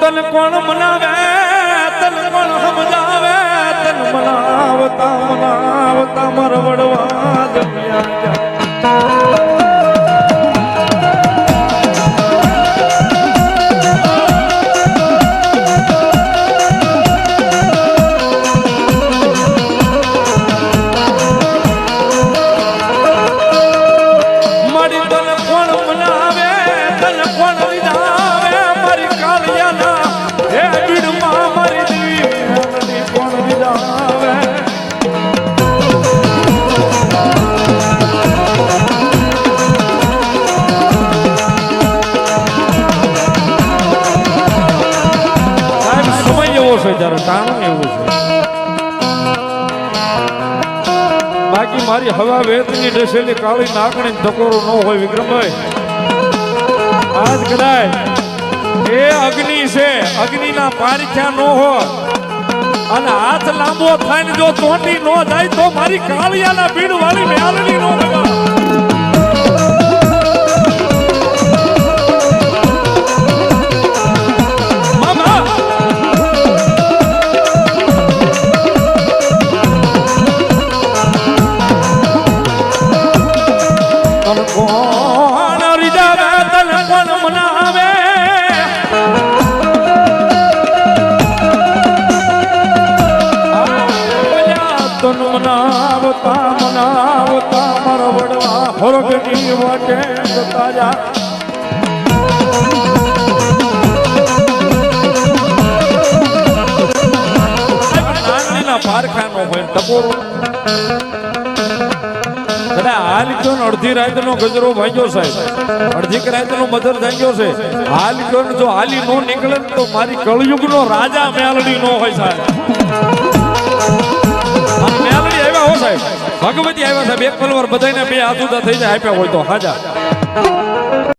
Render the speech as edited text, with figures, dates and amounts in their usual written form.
તન કોણ મનાવે તન કોણ સમજાવે તન મનાવતા મનાવતા મરવડવા જમ્યા બાકી મારી હવા વેતની ડસેલી કાળી નાકણી ટકોરો ન હોય વિક્રમભાઈ આજ કદાચ એ અગ્નિ છે અગ્નિના પારીખ્યા ન હોય અને હાથ લાંબો થાય ને જો તોંડી ન જાય તો મારી કાળિયાના ભીડ વાળી મેલડી ન લગા મનાવતા મનાવતા મરવડવા હોરગની વાટે જતા જા નાનીના પારખાનો હોય ટકોરો હાલ કયો અડધી રાત નો ગજરો ભાગ્યો સાહેબ અડધી રાત નો મધર જાગ્યો છે હાલ કયો જો હાલી નો નીકળે તો મારી કળયુગ નો રાજા મેલડી નો હોય સાહેબ ભગવતી આવ્યા સાહેબ એક પલવાર બધાને બે હાથ ઉદા થઈ જાય આપ્યા હોય તો હાજા